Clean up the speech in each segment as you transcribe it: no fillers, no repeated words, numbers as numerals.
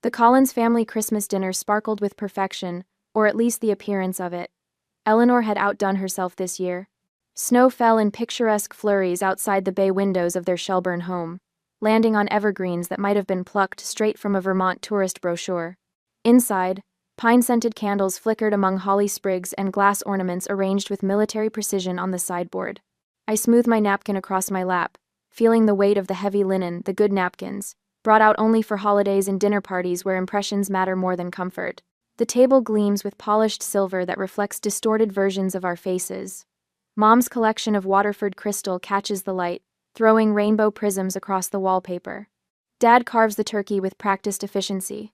The Collins family Christmas dinner sparkled with perfection, or at least the appearance of it. Eleanor had outdone herself this year. Snow fell in picturesque flurries outside the bay windows of their Shelburne home, landing on evergreens that might have been plucked straight from a Vermont tourist brochure. Inside, pine-scented candles flickered among holly sprigs and glass ornaments arranged with military precision on the sideboard. I smoothed my napkin across my lap, feeling the weight of the heavy linen, the good napkins, brought out only for holidays and dinner parties where impressions matter more than comfort. The table gleams with polished silver that reflects distorted versions of our faces. Mom's collection of Waterford crystal catches the light, throwing rainbow prisms across the wallpaper. Dad carves the turkey with practiced efficiency,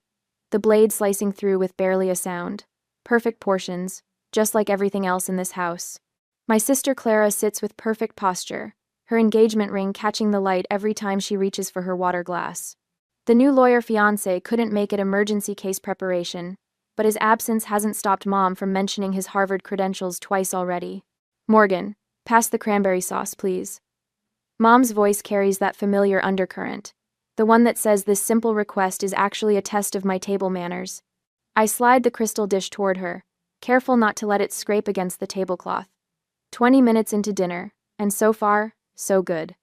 the blade slicing through with barely a sound. Perfect portions, just like everything else in this house. My sister Clara sits with perfect posture, her engagement ring catching the light every time she reaches for her water glass. The new lawyer fiancé couldn't make it emergency case preparation, but his absence hasn't stopped Mom from mentioning his Harvard credentials twice already. Morgan, pass the cranberry sauce, please. Mom's voice carries that familiar undercurrent, the one that says this simple request is actually a test of my table manners. I slide the crystal dish toward her, careful not to let it scrape against the tablecloth. 20 minutes into dinner, and so far, so good.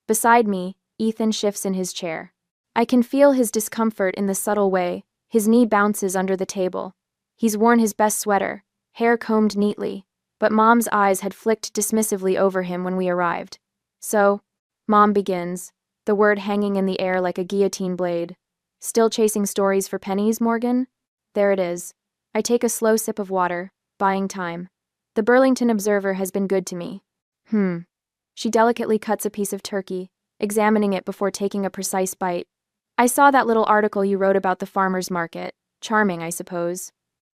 Beside me, Ethan shifts in his chair. I can feel his discomfort in the subtle way. His knee bounces under the table. He's worn his best sweater, hair combed neatly, but Mom's eyes had flicked dismissively over him when we arrived. So, Mom begins, the word hanging in the air like a guillotine blade. Still chasing stories for pennies, Morgan? There it is. I take a slow sip of water, buying time. The Burlington Observer has been good to me. She delicately cuts a piece of turkey, examining it before taking a precise bite. I saw that little article you wrote about the farmer's market. Charming, I suppose.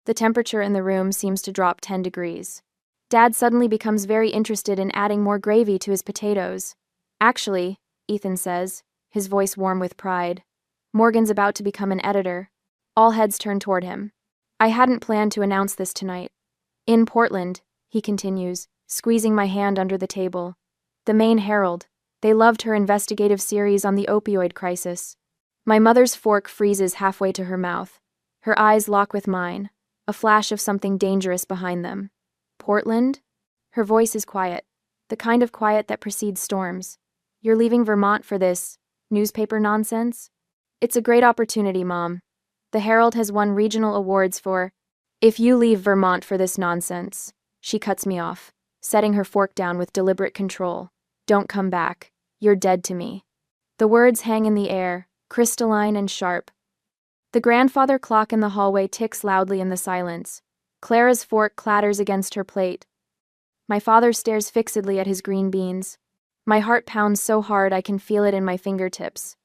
The temperature in the room seems to drop 10 degrees. Dad suddenly becomes very interested in adding more gravy to his potatoes. Actually, Ethan says, his voice warm with pride, Morgan's about to become an editor. All heads turn toward him. I hadn't planned to announce this tonight. In Portland, he continues, squeezing my hand under the table. The Maine Herald. They loved her investigative series on the opioid crisis. My mother's fork freezes halfway to her mouth. Her eyes lock with mine, a flash of something dangerous behind them. Portland? Her voice is quiet, the kind of quiet that precedes storms. You're leaving Vermont for this newspaper nonsense? It's a great opportunity, Mom. The Herald has won regional awards for... If you leave Vermont for this nonsense, she cuts me off, setting her fork down with deliberate control. Don't come back. You're dead to me. The words hang in the air, crystalline and sharp. The grandfather clock in the hallway ticks loudly in the silence. Clara's fork clatters against her plate. My father stares fixedly at his green beans. My heart pounds so hard I can feel it in my fingertips.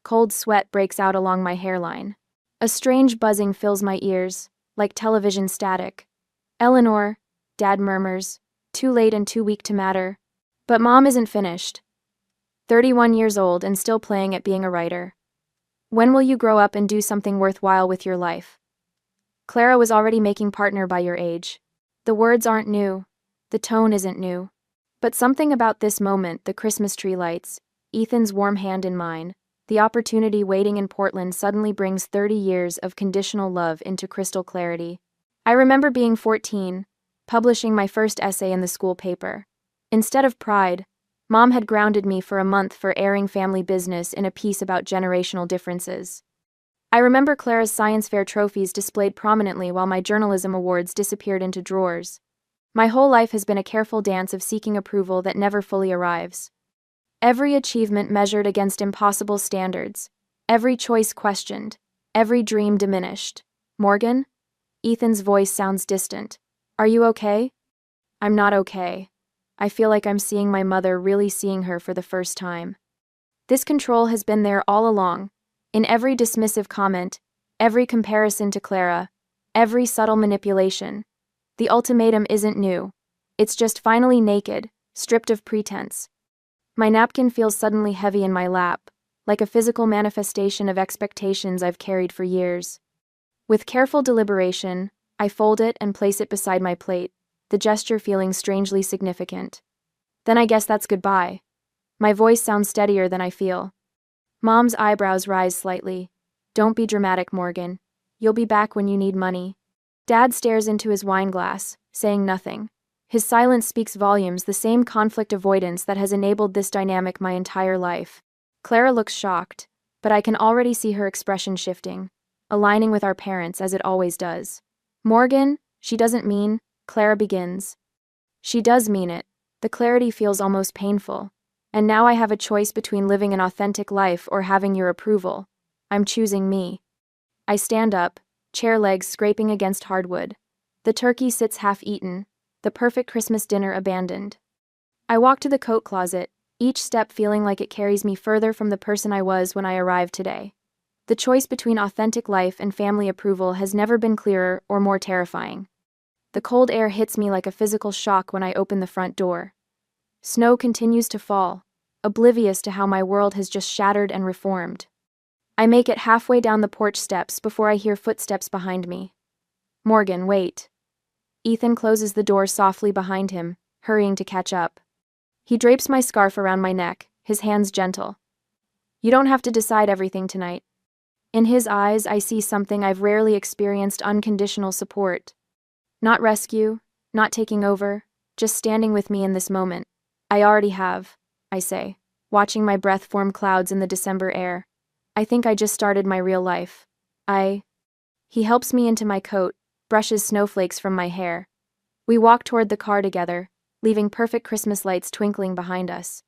Cold sweat breaks out along my hairline. A strange buzzing fills my ears, like television static. Eleanor, Dad murmurs, too late and too weak to matter. But Mom isn't finished. 31 years old and still playing at being a writer. When will you grow up and do something worthwhile with your life? Clara was already making partner by your age. The words aren't new. The tone isn't new. But something about this moment, the Christmas tree lights, Ethan's warm hand in mine, the opportunity waiting in Portland suddenly brings 30 years of conditional love into crystal clarity. I remember being 14, publishing my first essay in the school paper. Instead of pride, Mom had grounded me for a month for airing family business in a piece about generational differences. I remember Clara's science fair trophies displayed prominently while my journalism awards disappeared into drawers. My whole life has been a careful dance of seeking approval that never fully arrives. Every achievement measured against impossible standards, every choice questioned, every dream diminished. Morgan? Ethan's voice sounds distant. Are you okay? I'm not okay. I feel like I'm seeing my mother, really seeing her for the first time. This control has been there all along, in every dismissive comment, every comparison to Clara, every subtle manipulation. The ultimatum isn't new. It's just finally naked, stripped of pretense. My napkin feels suddenly heavy in my lap, like a physical manifestation of expectations I've carried for years. With careful deliberation, I fold it and place it beside my plate, the gesture feeling strangely significant. Then I guess that's goodbye. My voice sounds steadier than I feel. Mom's eyebrows rise slightly. Don't be dramatic, Morgan. You'll be back when you need money. Dad stares into his wine glass, saying nothing. His silence speaks volumes, the same conflict avoidance that has enabled this dynamic my entire life. Clara looks shocked, but I can already see her expression shifting, aligning with our parents as it always does. Morgan, she doesn't mean, Clara begins. She does mean it. The clarity feels almost painful. And now I have a choice between living an authentic life or having your approval. I'm choosing me. I stand up, chair legs scraping against hardwood. The turkey sits half-eaten, the perfect Christmas dinner abandoned. I walk to the coat closet, each step feeling like it carries me further from the person I was when I arrived today. The choice between authentic life and family approval has never been clearer or more terrifying. The cold air hits me like a physical shock when I open the front door. Snow continues to fall, oblivious to how my world has just shattered and reformed. I make it halfway down the porch steps before I hear footsteps behind me. Morgan, wait. Ethan closes the door softly behind him, hurrying to catch up. He drapes my scarf around my neck, his hands gentle. You don't have to decide everything tonight. In his eyes, I see something I've rarely experienced: unconditional support. Not rescue, not taking over, just standing with me in this moment. I already have, I say, watching my breath form clouds in the December air. I think I just started my real life. He helps me into my coat, brushes snowflakes from my hair. We walk toward the car together, leaving perfect Christmas lights twinkling behind us.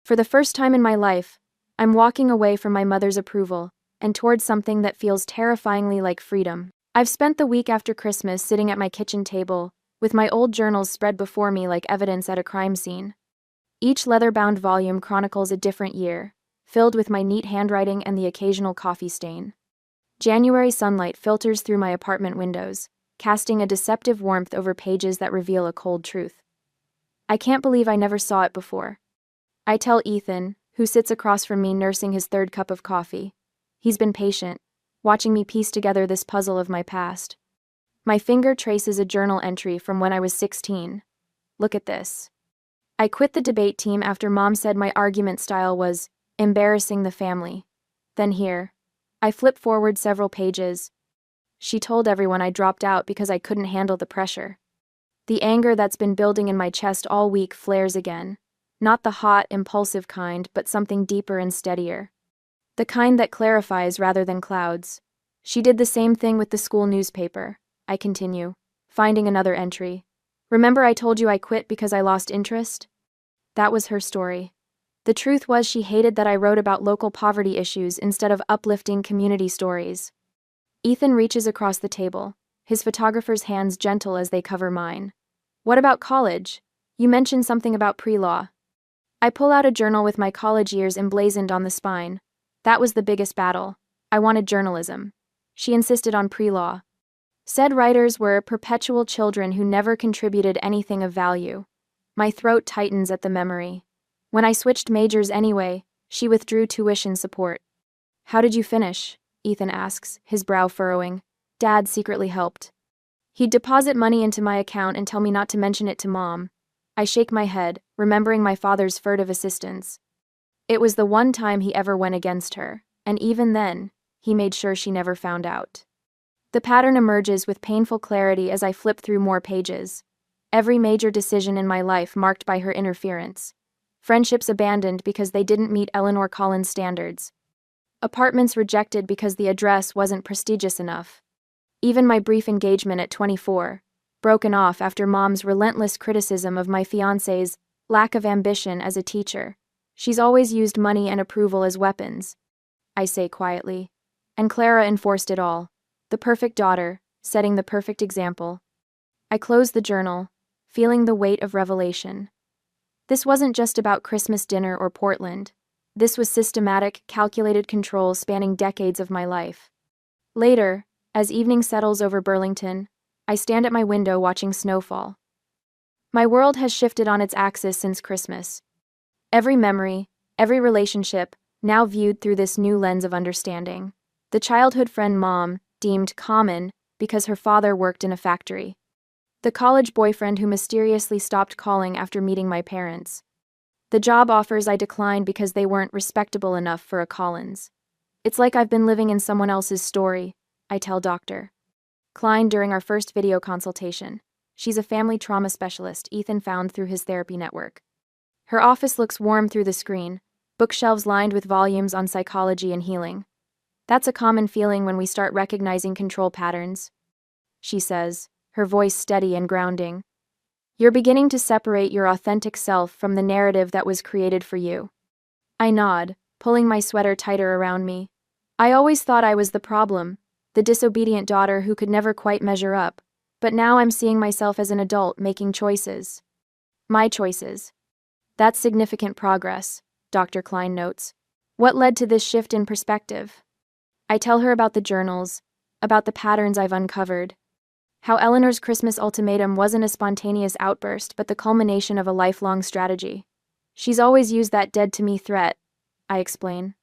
For the first time in my life, I'm walking away from my mother's approval and towards something that feels terrifyingly like freedom. I've spent the week after Christmas sitting at my kitchen table, with my old journals spread before me like evidence at a crime scene. Each leather-bound volume chronicles a different year, filled with my neat handwriting and the occasional coffee stain. January sunlight filters through my apartment windows, casting a deceptive warmth over pages that reveal a cold truth. I can't believe I never saw it before. I tell Ethan, who sits across from me nursing his third cup of coffee. He's been patient, watching me piece together this puzzle of my past. My finger traces a journal entry from when I was 16. Look at this. I quit the debate team after Mom said my argument style was embarrassing the family. Then here. I flip forward several pages. She told everyone I dropped out because I couldn't handle the pressure. The anger that's been building in my chest all week flares again. Not the hot, impulsive kind, but something deeper and steadier. The kind that clarifies rather than clouds. She did the same thing with the school newspaper. I continue, finding another entry. Remember I told you I quit because I lost interest? That was her story. The truth was she hated that I wrote about local poverty issues instead of uplifting community stories. Ethan reaches across the table, his photographer's hands gentle as they cover mine. What about college? You mentioned something about pre-law. I pull out a journal with my college years emblazoned on the spine. That was the biggest battle. I wanted journalism. She insisted on pre-law. Said writers were perpetual children who never contributed anything of value. My throat tightens at the memory. When I switched majors anyway, she withdrew tuition support. How did you finish? Ethan asks, his brow furrowing. Dad secretly helped. He'd deposit money into my account and tell me not to mention it to Mom. I shake my head, remembering my father's furtive assistance. It was the one time he ever went against her, and even then, he made sure she never found out. The pattern emerges with painful clarity as I flip through more pages. Every major decision in my life marked by her interference. Friendships abandoned because they didn't meet Eleanor Collins' standards. Apartments rejected because the address wasn't prestigious enough. Even my brief engagement at 24, broken off after Mom's relentless criticism of my fiancé's lack of ambition as a teacher. She's always used money and approval as weapons, I say quietly. And Clara enforced it all. The perfect daughter, setting the perfect example. I close the journal, feeling the weight of revelation. This wasn't just about Christmas dinner or Portland. This was systematic, calculated control spanning decades of my life. Later, as evening settles over Burlington, I stand at my window watching snowfall. My world has shifted on its axis since Christmas. Every memory, every relationship, now viewed through this new lens of understanding. The childhood friend Mom deemed common because her father worked in a factory. The college boyfriend who mysteriously stopped calling after meeting my parents. The job offers I declined because they weren't respectable enough for a Collins. It's like I've been living in someone else's story, I tell Dr. Klein during our first video consultation. She's a family trauma specialist Ethan found through his therapy network. Her office looks warm through the screen, bookshelves lined with volumes on psychology and healing. That's a common feeling when we start recognizing control patterns, she says, her voice steady and grounding. You're beginning to separate your authentic self from the narrative that was created for you. I nod, pulling my sweater tighter around me. I always thought I was the problem, the disobedient daughter who could never quite measure up, but now I'm seeing myself as an adult making choices. My choices. That's significant progress, Dr. Klein notes. What led to this shift in perspective? I tell her about the journals, about the patterns I've uncovered. How Eleanor's Christmas ultimatum wasn't a spontaneous outburst but the culmination of a lifelong strategy. She's always used that dead-to-me threat, I explain.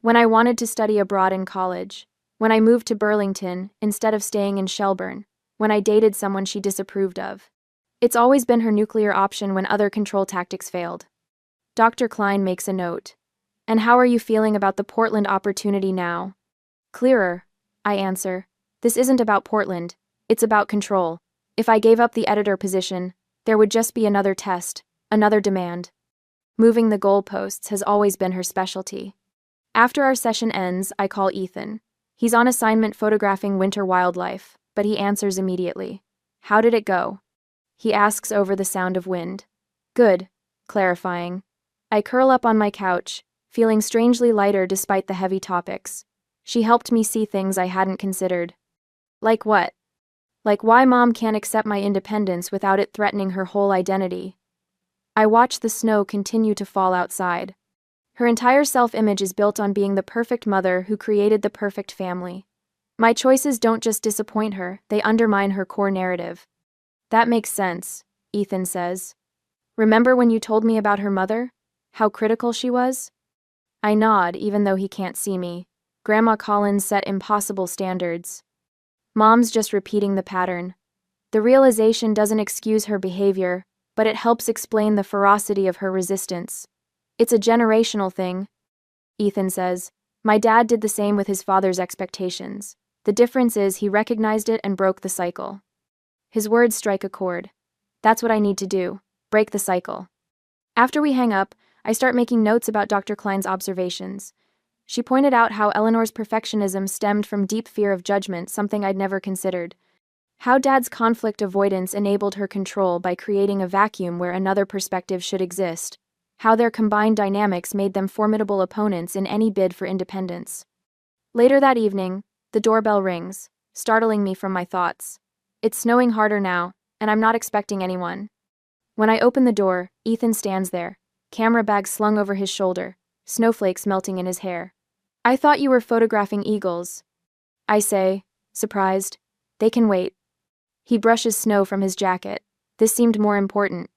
When I wanted to study abroad in college, when I moved to Burlington instead of staying in Shelburne, when I dated someone she disapproved of. It's always been her nuclear option when other control tactics failed. Dr. Klein makes a note. And how are you feeling about the Portland opportunity now? Clearer, I answer. This isn't about Portland. It's about control. If I gave up the editor position, there would just be another test, another demand. Moving the goalposts has always been her specialty. After our session ends, I call Ethan. He's on assignment photographing winter wildlife, but he answers immediately. How did it go? He asks over the sound of wind. Good, clarifying. I curl up on my couch, feeling strangely lighter despite the heavy topics. She helped me see things I hadn't considered. Like what? Like why Mom can't accept my independence without it threatening her whole identity. I watch the snow continue to fall outside. Her entire self-image is built on being the perfect mother who created the perfect family. My choices don't just disappoint her, they undermine her core narrative. That makes sense, Ethan says. Remember when you told me about her mother? How critical she was? I nod, even though he can't see me. Grandma Collins set impossible standards. Mom's just repeating the pattern. The realization doesn't excuse her behavior, but it helps explain the ferocity of her resistance. It's a generational thing, Ethan says. My dad did the same with his father's expectations. The difference is he recognized it and broke the cycle. His words strike a chord. That's what I need to do, break the cycle. After we hang up, I start making notes about Dr. Klein's observations. She pointed out how Eleanor's perfectionism stemmed from deep fear of judgment, something I'd never considered. How Dad's conflict avoidance enabled her control by creating a vacuum where another perspective should exist. How their combined dynamics made them formidable opponents in any bid for independence. Later that evening, the doorbell rings, startling me from my thoughts. It's snowing harder now, and I'm not expecting anyone. When I open the door, Ethan stands there, camera bag slung over his shoulder, snowflakes melting in his hair. I thought you were photographing eagles, I say, surprised. They can wait. He brushes snow from his jacket. This seemed more important.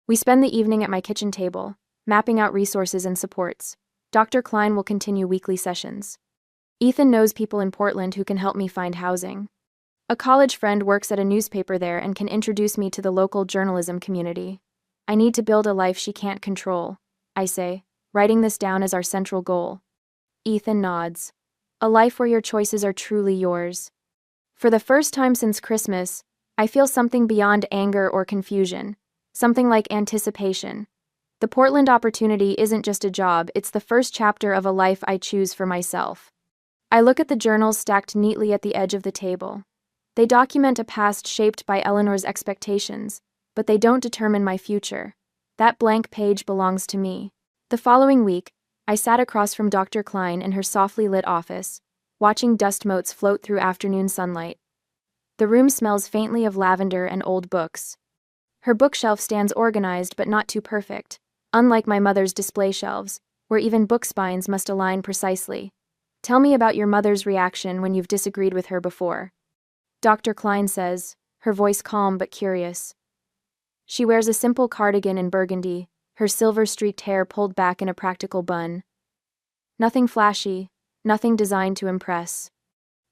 We spend the evening at my kitchen table, mapping out resources and supports. Dr. Klein will continue weekly sessions. Ethan knows people in Portland who can help me find housing. A college friend works at a newspaper there and can introduce me to the local journalism community. I need to build a life she can't control, I say, writing this down as our central goal. Ethan nods. A life where your choices are truly yours. For the first time since Christmas, I feel something beyond anger or confusion, something like anticipation. The Portland opportunity isn't just a job, it's the first chapter of a life I choose for myself. I look at the journals stacked neatly at the edge of the table. They document a past shaped by Eleanor's expectations, but they don't determine my future. That blank page belongs to me. The following week, I sat across from Dr. Klein in her softly lit office, watching dust motes float through afternoon sunlight. The room smells faintly of lavender and old books. Her bookshelf stands organized but not too perfect, unlike my mother's display shelves, where even book spines must align precisely. Tell me about your mother's reaction when you've disagreed with her before. Dr. Klein says, her voice calm but curious. She wears a simple cardigan in burgundy, her silver-streaked hair pulled back in a practical bun. Nothing flashy, nothing designed to impress.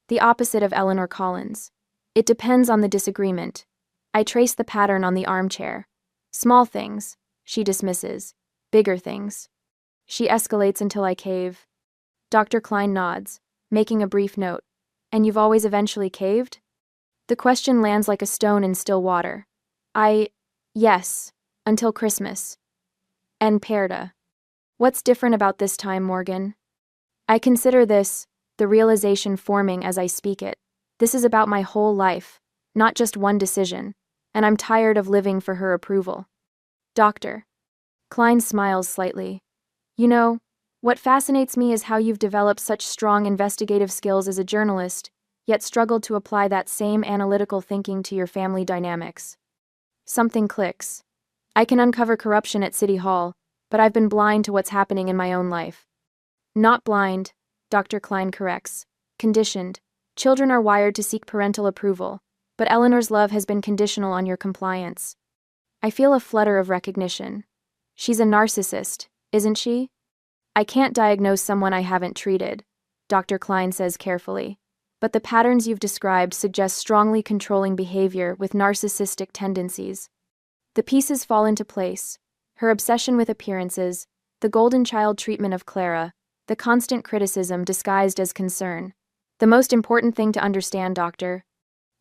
The opposite of Eleanor Collins. It depends on the disagreement. I trace the pattern on the armchair. Small things, she dismisses. Bigger things. She escalates until I cave. Dr. Klein nods, making a brief note. And you've always eventually caved? The question lands like a stone in still water. Yes, until Christmas. And Perda. What's different about this time, Morgan? I consider this, the realization forming as I speak it. This is about my whole life, not just one decision, and I'm tired of living for her approval. Doctor. Klein smiles slightly. You know, what fascinates me is how you've developed such strong investigative skills as a journalist, yet struggled to apply that same analytical thinking to your family dynamics. Something clicks. I can uncover corruption at City Hall, but I've been blind to what's happening in my own life. Not blind, Dr. Klein corrects. Conditioned. Children are wired to seek parental approval, but Eleanor's love has been conditional on your compliance. I feel a flutter of recognition. She's a narcissist, isn't she? I can't diagnose someone I haven't treated, Dr. Klein says carefully, but the patterns you've described suggest strongly controlling behavior with narcissistic tendencies. The pieces fall into place: her obsession with appearances, the golden child treatment of Clara, the constant criticism disguised as concern. The most important thing to understand, Doctor,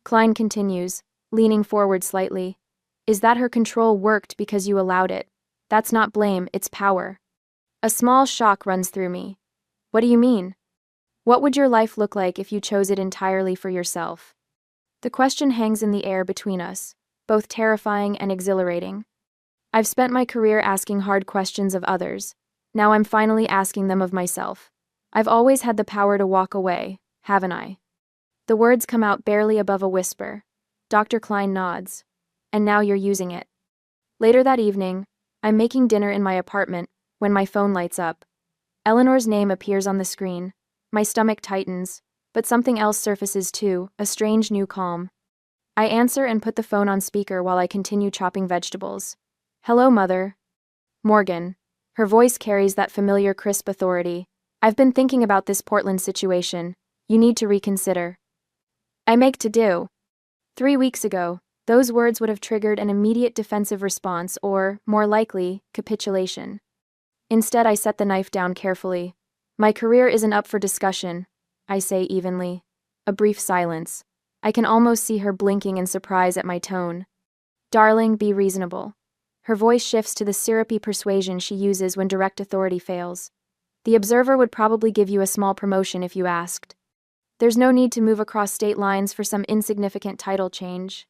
Klein continues, leaning forward slightly, is that her control worked because you allowed it. That's not blame, it's power. A small shock runs through me. What do you mean? What would your life look like if you chose it entirely for yourself? The question hangs in the air between us, both terrifying and exhilarating. I've spent my career asking hard questions of others. Now I'm finally asking them of myself. I've always had the power to walk away, haven't I? The words come out barely above a whisper. Dr. Klein nods. And now you're using it. Later that evening, I'm making dinner in my apartment when my phone lights up. Eleanor's name appears on the screen. My stomach tightens, but something else surfaces too, a strange new calm. I answer and put the phone on speaker while I continue chopping vegetables. Hello, Mother. Morgan. Her voice carries that familiar crisp authority. I've been thinking about this Portland situation. You need to reconsider. I make to do. 3 weeks ago, those words would have triggered an immediate defensive response or, more likely, capitulation. Instead, I set the knife down carefully. My career isn't up for discussion, I say evenly. A brief silence. I can almost see her blinking in surprise at my tone. Darling, be reasonable. Her voice shifts to the syrupy persuasion she uses when direct authority fails. The Observer would probably give you a small promotion if you asked. There's no need to move across state lines for some insignificant title change.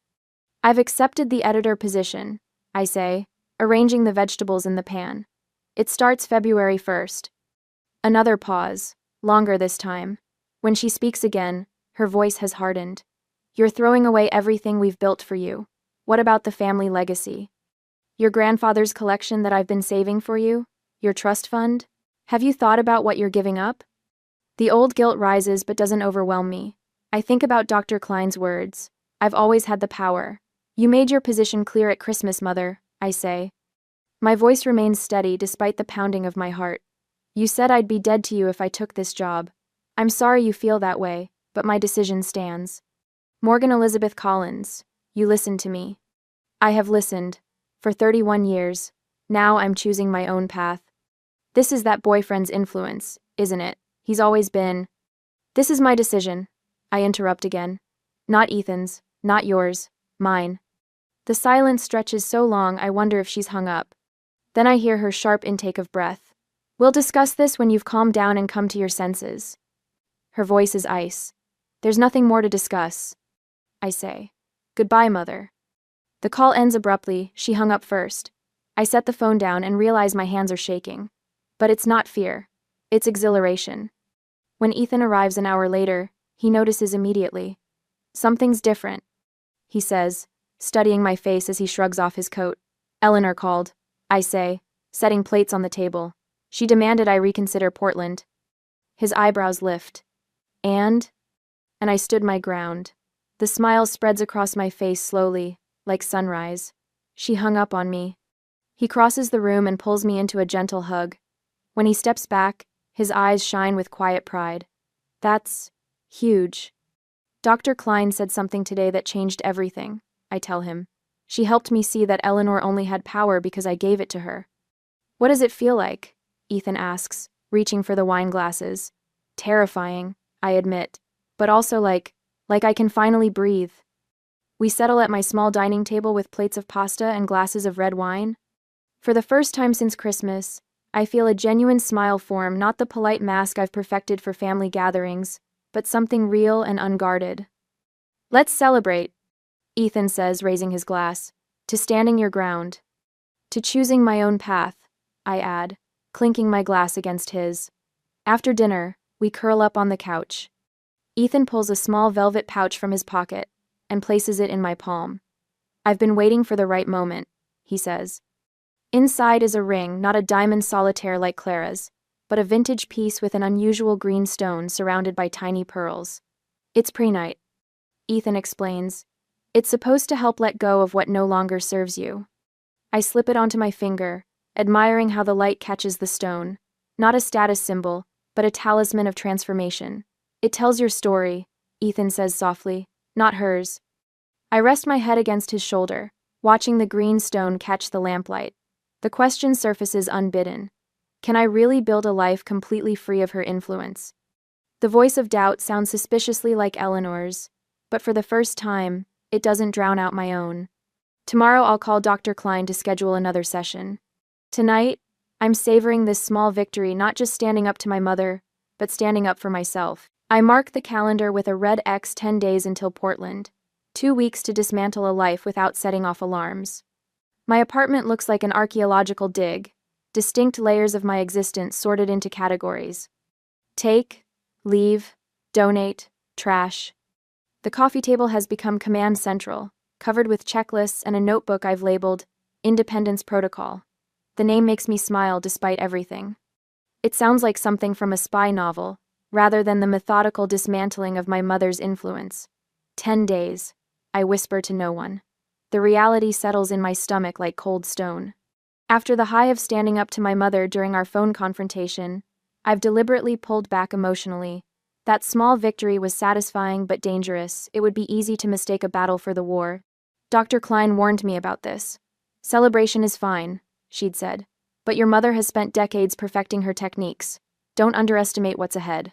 I've accepted the editor position, I say, arranging the vegetables in the pan. It starts February 1st. Another pause, longer this time. When she speaks again, her voice has hardened. You're throwing away everything we've built for you. What about the family legacy? Your grandfather's collection that I've been saving for you? Your trust fund? Have you thought about what you're giving up? The old guilt rises but doesn't overwhelm me. I think about Dr. Klein's words. I've always had the power. You made your position clear at Christmas, Mother, I say. My voice remains steady despite the pounding of my heart. You said I'd be dead to you if I took this job. I'm sorry you feel that way, but my decision stands. Morgan Elizabeth Collins, you listened to me. I have listened. For 31 years. Now I'm choosing my own path. This is that boyfriend's influence, isn't it? He's always been. This is my decision. I interrupt again. Not Ethan's, not yours, mine. The silence stretches so long I wonder if she's hung up. Then I hear her sharp intake of breath. We'll discuss this when you've calmed down and come to your senses. Her voice is ice. There's nothing more to discuss. I say. Goodbye, Mother. The call ends abruptly. She hung up first. I set the phone down and realize my hands are shaking. But it's not fear. It's exhilaration. When Ethan arrives an hour later, he notices immediately. Something's different, he says, studying my face as he shrugs off his coat. Eleanor called, I say, setting plates on the table. She demanded I reconsider Portland. His eyebrows lift. And I stood my ground. The smile spreads across my face slowly, like sunrise. She hung up on me. He crosses the room and pulls me into a gentle hug. When he steps back, his eyes shine with quiet pride. That's huge. Dr. Klein said something today that changed everything, I tell him. She helped me see that Eleanor only had power because I gave it to her. What does it feel like? Ethan asks, reaching for the wine glasses. Terrifying, I admit, but also like I can finally breathe. We settle at my small dining table with plates of pasta and glasses of red wine. For the first time since Christmas, I feel a genuine smile form, not the polite mask I've perfected for family gatherings, but something real and unguarded. Let's celebrate, Ethan says, raising his glass. To standing your ground. To choosing my own path, I add, clinking my glass against his. After dinner, we curl up on the couch. Ethan pulls a small velvet pouch from his pocket and places it in my palm. I've been waiting for the right moment, he says. Inside is a ring, not a diamond solitaire like Clara's, but a vintage piece with an unusual green stone surrounded by tiny pearls. It's prehnite, Ethan explains. It's supposed to help let go of what no longer serves you. I slip it onto my finger, admiring how the light catches the stone. Not a status symbol, but a talisman of transformation. It tells your story, Ethan says softly, not hers. I rest my head against his shoulder, watching the green stone catch the lamplight. The question surfaces unbidden. Can I really build a life completely free of her influence? The voice of doubt sounds suspiciously like Eleanor's, but for the first time, it doesn't drown out my own. Tomorrow I'll call Dr. Klein to schedule another session. Tonight, I'm savoring this small victory, not just standing up to my mother, but standing up for myself. I mark the calendar with a red X. 10 days until Portland. 2 weeks to dismantle a life without setting off alarms. My apartment looks like an archaeological dig, distinct layers of my existence sorted into categories. Take, leave, donate, trash. The coffee table has become command central, covered with checklists and a notebook I've labeled Independence Protocol. The name makes me smile despite everything. It sounds like something from a spy novel, rather than the methodical dismantling of my mother's influence. 10 days, I whisper to no one. The reality settles in my stomach like cold stone. After the high of standing up to my mother during our phone confrontation, I've deliberately pulled back emotionally. That small victory was satisfying but dangerous. It would be easy to mistake a battle for the war. Dr. Klein warned me about this. Celebration is fine, she'd said, but your mother has spent decades perfecting her techniques. Don't underestimate what's ahead.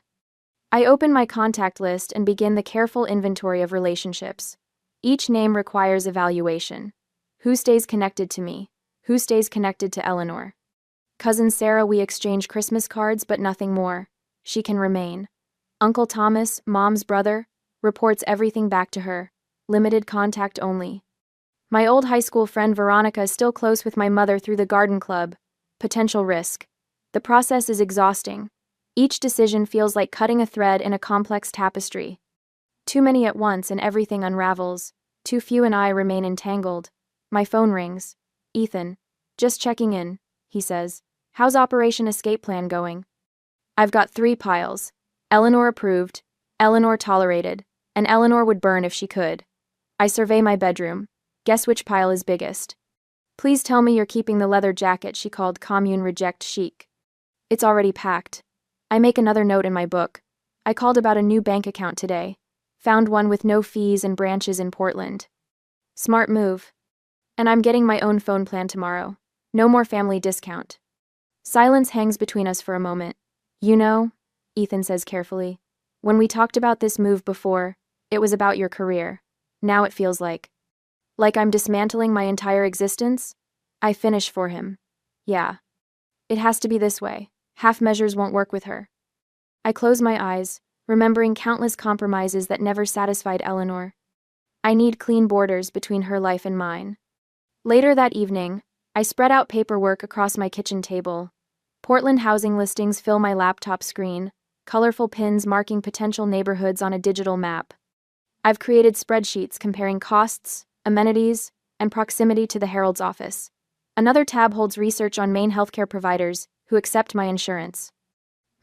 I open my contact list and begin the careful inventory of relationships. Each name requires evaluation. Who stays connected to me? Who stays connected to Eleanor? Cousin Sarah, we exchange Christmas cards, but nothing more. She can remain. Uncle Thomas, Mom's brother, reports everything back to her. Limited contact only. My old high school friend Veronica is still close with my mother through the garden club. Potential risk. The process is exhausting. Each decision feels like cutting a thread in a complex tapestry. Too many at once and everything unravels. Too few and I remain entangled. My phone rings. Ethan. Just checking in, he says. How's Operation Escape Plan going? I've got 3 piles. Eleanor approved, Eleanor tolerated, and Eleanor would burn if she could. I survey my bedroom. Guess which pile is biggest? Please tell me you're keeping the leather jacket she called commune reject chic. It's already packed. I make another note in my book. I called about a new bank account today. Found one with no fees and branches in Portland. Smart move. And I'm getting my own phone plan tomorrow. No more family discount. Silence hangs between us for a moment. You know, Ethan says carefully, when we talked about this move before, it was about your career. Now it feels like I'm dismantling my entire existence? I finish for him. Yeah. It has to be this way. Half measures won't work with her. I close my eyes, remembering countless compromises that never satisfied Eleanor. I need clean borders between her life and mine. Later that evening, I spread out paperwork across my kitchen table. Portland housing listings fill my laptop screen, colorful pins marking potential neighborhoods on a digital map. I've created spreadsheets comparing costs, amenities, and proximity to the Herald's office. Another tab holds research on main healthcare providers who accept my insurance.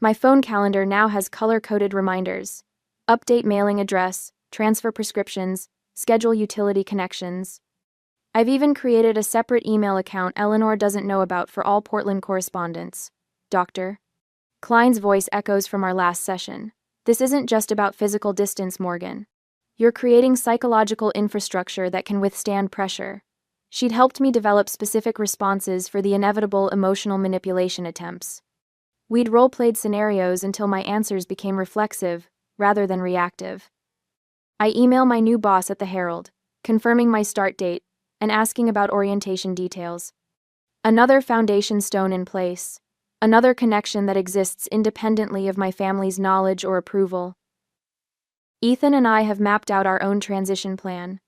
My phone calendar now has color-coded reminders. Update mailing address, transfer prescriptions, schedule utility connections. I've even created a separate email account Eleanor doesn't know about for all Portland correspondence. Dr. Klein's voice echoes from our last session. This isn't just about physical distance, Morgan. You're creating psychological infrastructure that can withstand pressure. She'd helped me develop specific responses for the inevitable emotional manipulation attempts. We'd role-played scenarios until my answers became reflexive, rather than reactive. I email my new boss at the Herald, confirming my start date, and asking about orientation details. Another foundation stone in place. Another connection that exists independently of my family's knowledge or approval. Ethan and I have mapped out our own transition plan.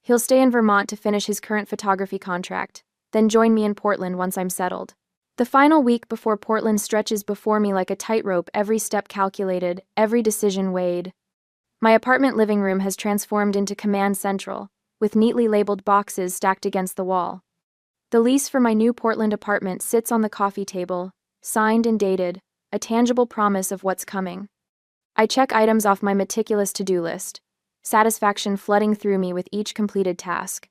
He'll stay in Vermont to finish his current photography contract, then join me in Portland once I'm settled. The final week before Portland stretches before me like a tightrope, every step calculated, every decision weighed. My apartment living room has transformed into command central, with neatly labeled boxes stacked against the wall. The lease for my new Portland apartment sits on the coffee table, signed and dated, a tangible promise of what's coming. I check items off my meticulous to-do list, satisfaction flooding through me with each completed task.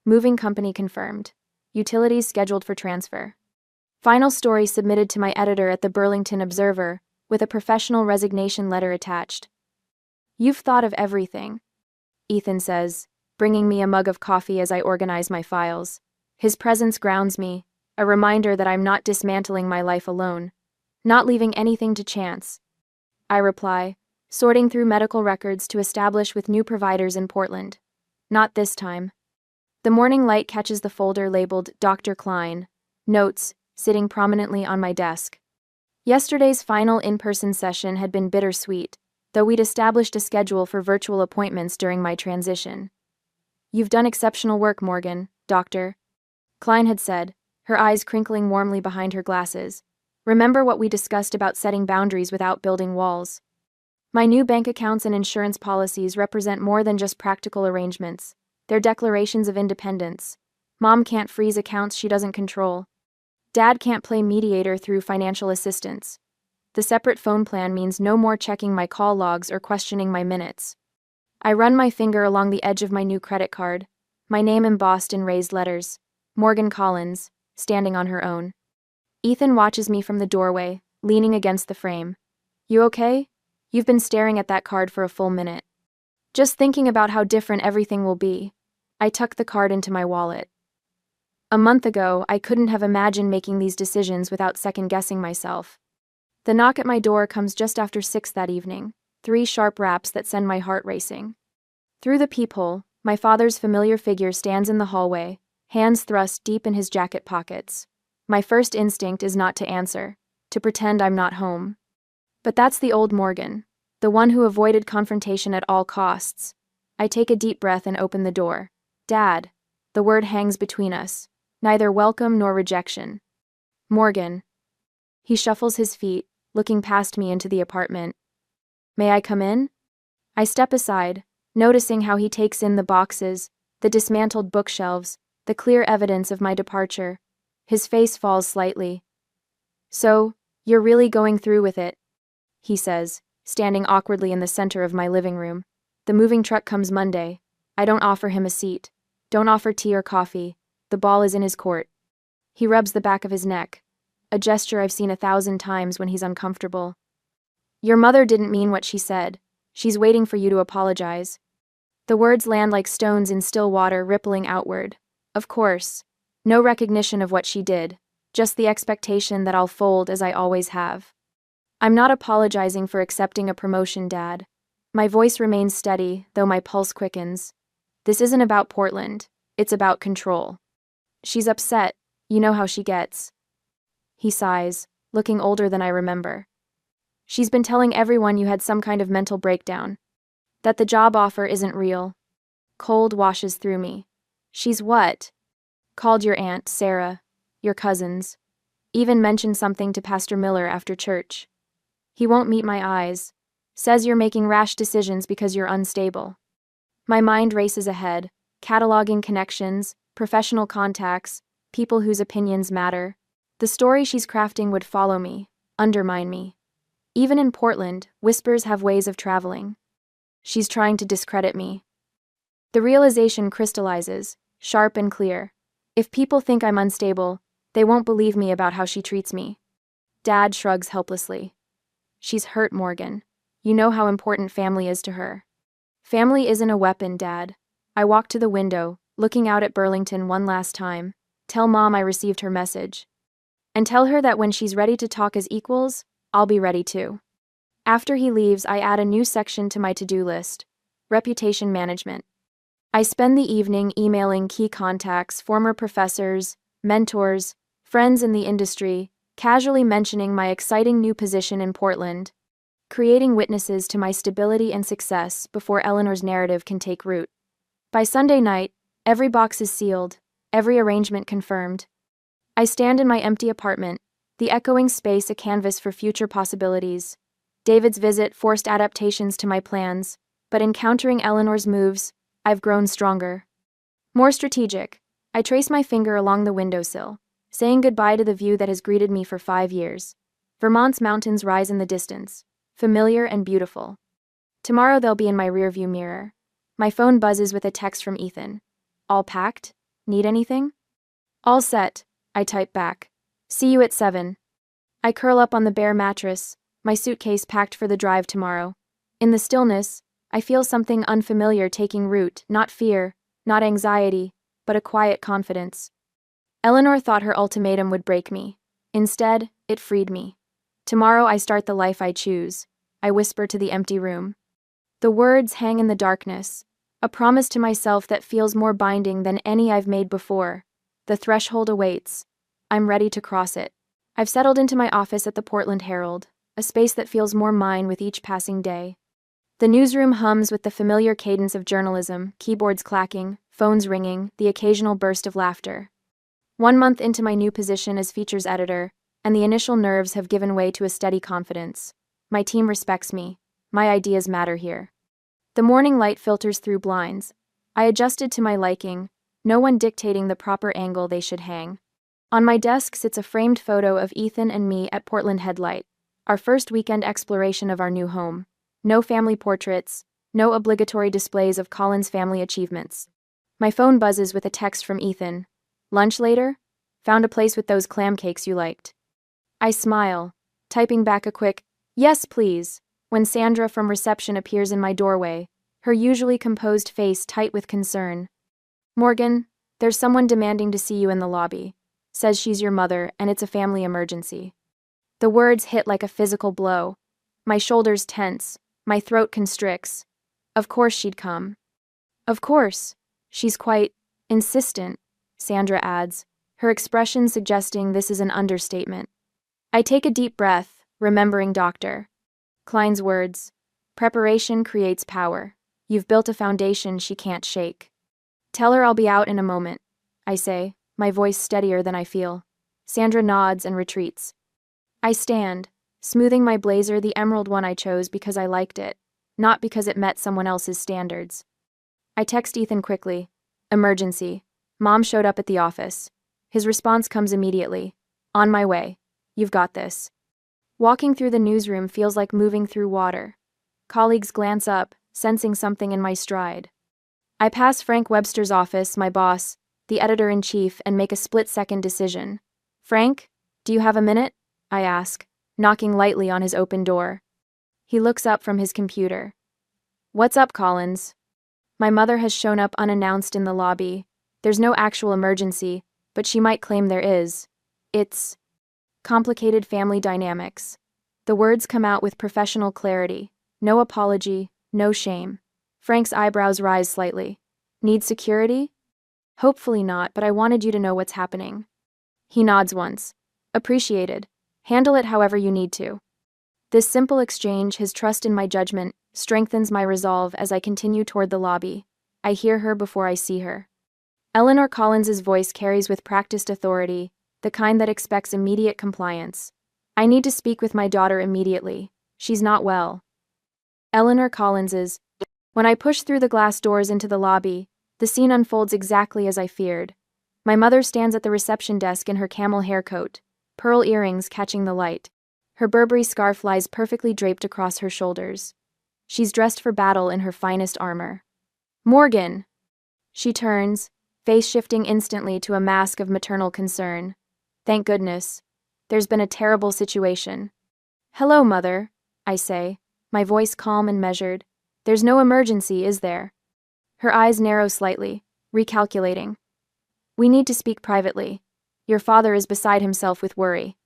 Moving company confirmed. Utilities scheduled for transfer. Final story submitted to my editor at the Burlington Observer, with a professional resignation letter attached. "You've thought of everything," Ethan says, bringing me a mug of coffee as I organize my files. His presence grounds me, a reminder that I'm not dismantling my life alone, not leaving anything to chance. I reply, sorting through medical records to establish with new providers in Portland. Not this time. The morning light catches the folder labeled Dr. Klein, notes, sitting prominently on my desk. Yesterday's final in-person session had been bittersweet, though we'd established a schedule for virtual appointments during my transition. "You've done exceptional work, Morgan, Doctor," Klein had said, her eyes crinkling warmly behind her glasses. "Remember what we discussed about setting boundaries without building walls. My new bank accounts and insurance policies represent more than just practical arrangements. They're declarations of independence. Mom can't freeze accounts she doesn't control. Dad can't play mediator through financial assistance. The separate phone plan means no more checking my call logs or questioning my minutes." I run my finger along the edge of my new credit card, my name embossed in raised letters. Morgan Collins, standing on her own. Ethan watches me from the doorway, leaning against the frame. "You okay?" "You've been staring at that card for a full minute." "Just thinking about how different everything will be." I tuck the card into my wallet. A month ago, I couldn't have imagined making these decisions without second-guessing myself. The knock at my door comes just after 6 that evening, 3 sharp raps that send my heart racing. Through the peephole, my father's familiar figure stands in the hallway, hands thrust deep in his jacket pockets. My first instinct is not to answer, to pretend I'm not home. But that's the old Morgan, the one who avoided confrontation at all costs. I take a deep breath and open the door. "Dad." The word hangs between us, neither welcome nor rejection. "Morgan." He shuffles his feet, looking past me into the apartment. "May I come in?" I step aside, noticing how he takes in the boxes, the dismantled bookshelves, the clear evidence of my departure. His face falls slightly. "So, you're really going through with it?" he says, standing awkwardly in the center of my living room. The moving truck comes Monday. I don't offer him a seat. Don't offer tea or coffee. The ball is in his court. He rubs the back of his neck, a gesture I've seen 1,000 times when he's uncomfortable. "Your mother didn't mean what she said. She's waiting for you to apologize." The words land like stones in still water, rippling outward. Of course. No recognition of what she did, just the expectation that I'll fold as I always have. "I'm not apologizing for accepting a promotion, Dad." My voice remains steady, though my pulse quickens. "This isn't about Portland. It's about control." "She's upset. You know how she gets." He sighs, looking older than I remember. "She's been telling everyone you had some kind of mental breakdown. That the job offer isn't real." Cold washes through me. "She's what?" "Called your aunt, Sarah, your cousins. Even mentioned something to Pastor Miller after church. He won't meet my eyes. Says you're making rash decisions because you're unstable." My mind races ahead, cataloging connections, professional contacts, people whose opinions matter. The story she's crafting would follow me, undermine me. Even in Portland, whispers have ways of traveling. She's trying to discredit me. The realization crystallizes, sharp and clear. If people think I'm unstable, they won't believe me about how she treats me. Dad shrugs helplessly. "She's hurt, Morgan. You know how important family is to her." "Family isn't a weapon, Dad." I walk to the window, looking out at Burlington one last time. "Tell Mom I received her message." And tell her that when she's ready to talk as equals, I'll be ready too. After he leaves, I add a new section to my to-do list: reputation management. I spend the evening emailing key contacts, former professors, mentors, friends in the industry, casually mentioning my exciting new position in Portland, creating witnesses to my stability and success before Eleanor's narrative can take root. By Sunday night, every box is sealed, every arrangement confirmed. I stand in my empty apartment, the echoing space a canvas for future possibilities. David's visit forced adaptations to my plans, but encountering Eleanor's moves, I've grown stronger. More strategic, I trace my finger along the windowsill, saying goodbye to the view that has greeted me for 5 years. Vermont's mountains rise in the distance, familiar and beautiful. Tomorrow they'll be in my rearview mirror. My phone buzzes with a text from Ethan. All packed? Need anything? All set, I type back. See you at 7. I curl up on the bare mattress, my suitcase packed for the drive tomorrow. In the stillness, I feel something unfamiliar taking root, not fear, not anxiety, but a quiet confidence. Eleanor thought her ultimatum would break me. Instead, it freed me. Tomorrow I start the life I choose, I whisper to the empty room. The words hang in the darkness, a promise to myself that feels more binding than any I've made before. The threshold awaits. I'm ready to cross it. I've settled into my office at the Portland Herald, a space that feels more mine with each passing day. The newsroom hums with the familiar cadence of journalism, keyboards clacking, phones ringing, the occasional burst of laughter. 1 month into my new position as features editor, and the initial nerves have given way to a steady confidence. My team respects me. My ideas matter here. The morning light filters through blinds. I adjusted to my liking, no one dictating the proper angle they should hang. On my desk sits a framed photo of Ethan and me at Portland Headlight, our first weekend exploration of our new home. No family portraits, no obligatory displays of Colin's family achievements. My phone buzzes with a text from Ethan. Lunch later? Found a place with those clam cakes you liked. I smile, typing back a quick, "Yes, please," when Sandra from reception appears in my doorway, her usually composed face tight with concern. "Morgan, there's someone demanding to see you in the lobby. Says she's your mother and it's a family emergency." The words hit like a physical blow. My shoulders tense, my throat constricts. Of course she'd come. Of course. She's quite insistent, Sandra adds, her expression suggesting this is an understatement. I take a deep breath, remembering Dr. Klein's words. Preparation creates power. You've built a foundation she can't shake. Tell her I'll be out in a moment, I say, my voice steadier than I feel. Sandra nods and retreats. I stand, smoothing my blazer, the emerald one I chose because I liked it, not because it met someone else's standards. I text Ethan quickly. Emergency. Mom showed up at the office. His response comes immediately. On my way. You've got this. Walking through the newsroom feels like moving through water. Colleagues glance up, sensing something in my stride. I pass Frank Webster's office, my boss, the editor-in-chief, and make a split-second decision. Frank, do you have a minute? I ask, knocking lightly on his open door. He looks up from his computer. What's up, Collins? My mother has shown up unannounced in the lobby. There's no actual emergency, but she might claim there is. It's complicated family dynamics. The words come out with professional clarity. No apology, no shame. Frank's eyebrows rise slightly. Need security? Hopefully not, but I wanted you to know what's happening. He nods once. Appreciated. Handle it however you need to. This simple exchange, his trust in my judgment, strengthens my resolve as I continue toward the lobby. I hear her before I see her. Eleanor Collins's voice carries with practiced authority, the kind that expects immediate compliance. I need to speak with my daughter immediately. She's not well. Eleanor Collins's. When I push through the glass doors into the lobby, the scene unfolds exactly as I feared. My mother stands at the reception desk in her camel haircoat, pearl earrings catching the light. Her Burberry scarf lies perfectly draped across her shoulders. She's dressed for battle in her finest armor. Morgan! She turns, face shifting instantly to a mask of maternal concern. Thank goodness. There's been a terrible situation. Hello, Mother, I say, my voice calm and measured. There's no emergency, is there? Her eyes narrow slightly, recalculating. We need to speak privately. Your father is beside himself with worry.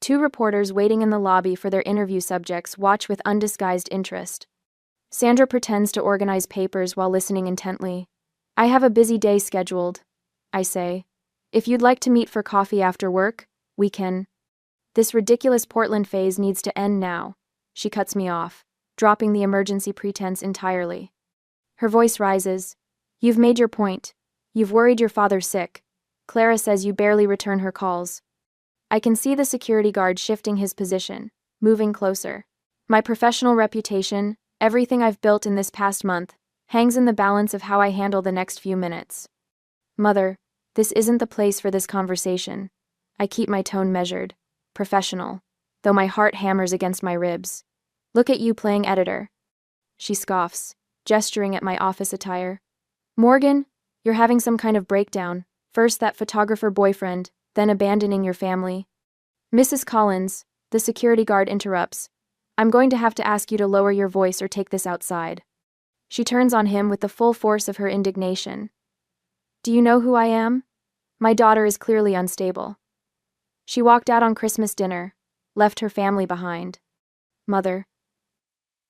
Two reporters waiting in the lobby for their interview subjects watch with undisguised interest. Sandra pretends to organize papers while listening intently. I have a busy day scheduled, I say. If you'd like to meet for coffee after work, we can. This ridiculous Portland phase needs to end now. She cuts me off, dropping the emergency pretense entirely. Her voice rises. You've made your point. You've worried your father sick. Clara says you barely return her calls. I can see the security guard shifting his position, moving closer. My professional reputation, everything I've built in this past month, hangs in the balance of how I handle the next few minutes. Mother, this isn't the place for this conversation. I keep my tone measured, professional, though my heart hammers against my ribs. Look at you playing editor. She scoffs, gesturing at my office attire. Morgan, you're having some kind of breakdown. First that photographer boyfriend, then abandoning your family. Mrs. Collins, the security guard interrupts. I'm going to have to ask you to lower your voice or take this outside. She turns on him with the full force of her indignation. Do you know who I am? My daughter is clearly unstable. She walked out on Christmas dinner, left her family behind. Mother.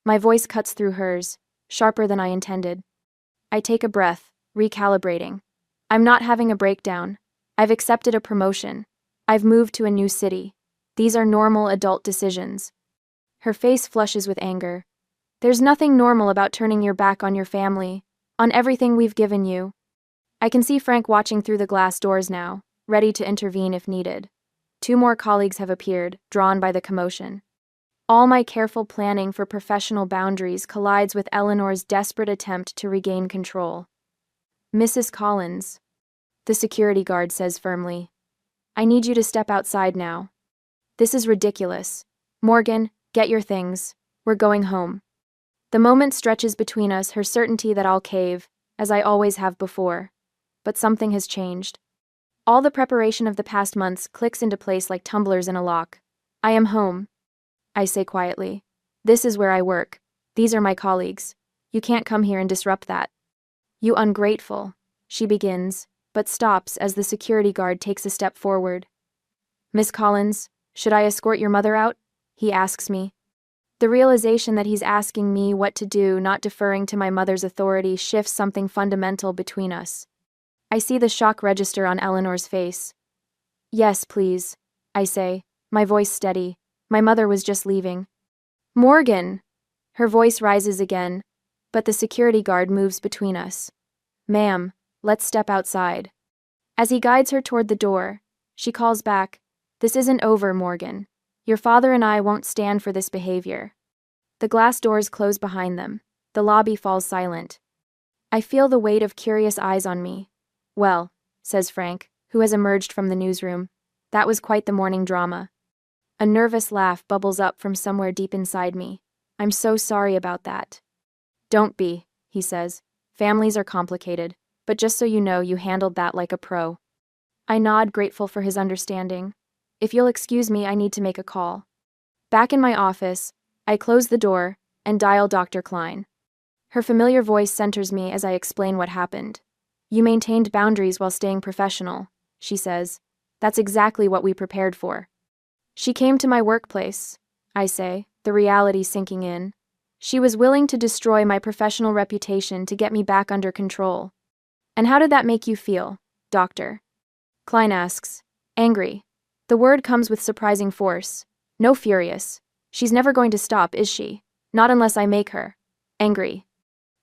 My voice cuts through hers, sharper than I intended. I take a breath, recalibrating. I'm not having a breakdown. I've accepted a promotion. I've moved to a new city. These are normal adult decisions. Her face flushes with anger. There's nothing normal about turning your back on your family, on everything we've given you. I can see Frank watching through the glass doors now, ready to intervene if needed. Two more colleagues have appeared, drawn by the commotion. All my careful planning for professional boundaries collides with Eleanor's desperate attempt to regain control. Mrs. Collins, the security guard says firmly, I need you to step outside now. This is ridiculous. Morgan, get your things. We're going home. The moment stretches between us, her certainty that I'll cave, as I always have before. But something has changed. All the preparation of the past months clicks into place like tumblers in a lock. I am home, I say quietly. This is where I work. These are my colleagues. You can't come here and disrupt that. You ungrateful, she begins, but stops as the security guard takes a step forward. Miss Collins, should I escort your mother out? He asks me. The realization that he's asking me what to do, not deferring to my mother's authority, shifts something fundamental between us. I see the shock register on Eleanor's face. Yes, please, I say, my voice steady. My mother was just leaving. Morgan! Her voice rises again, but the security guard moves between us. Ma'am, let's step outside. As he guides her toward the door, she calls back, This isn't over, Morgan. Your father and I won't stand for this behavior. The glass doors close behind them. The lobby falls silent. I feel the weight of curious eyes on me. Well, says Frank, who has emerged from the newsroom, that was quite the morning drama. A nervous laugh bubbles up from somewhere deep inside me. I'm so sorry about that. Don't be, he says. Families are complicated, but just so you know, you handled that like a pro. I nod, grateful for his understanding. If you'll excuse me, I need to make a call. Back in my office, I close the door and dial Dr. Klein. Her familiar voice centers me as I explain what happened. You maintained boundaries while staying professional, she says. That's exactly what we prepared for. She came to my workplace, I say, the reality sinking in. She was willing to destroy my professional reputation to get me back under control. And how did that make you feel, Doctor? Klein asks. Angry. The word comes with surprising force. No, furious. She's never going to stop, is she? Not unless I make her. Angry.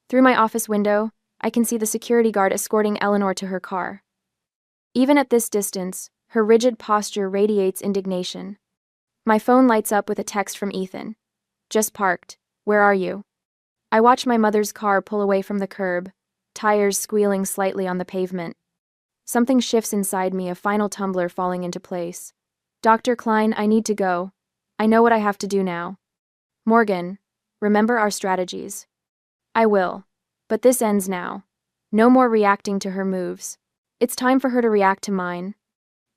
Through my office window, I can see the security guard escorting Eleanor to her car. Even at this distance, her rigid posture radiates indignation. My phone lights up with a text from Ethan. Just parked. Where are you? I watch my mother's car pull away from the curb, tires squealing slightly on the pavement. Something shifts inside me, a final tumbler falling into place. Dr. Klein, I need to go. I know what I have to do now. Morgan, remember our strategies. I will. But this ends now. No more reacting to her moves. It's time for her to react to mine.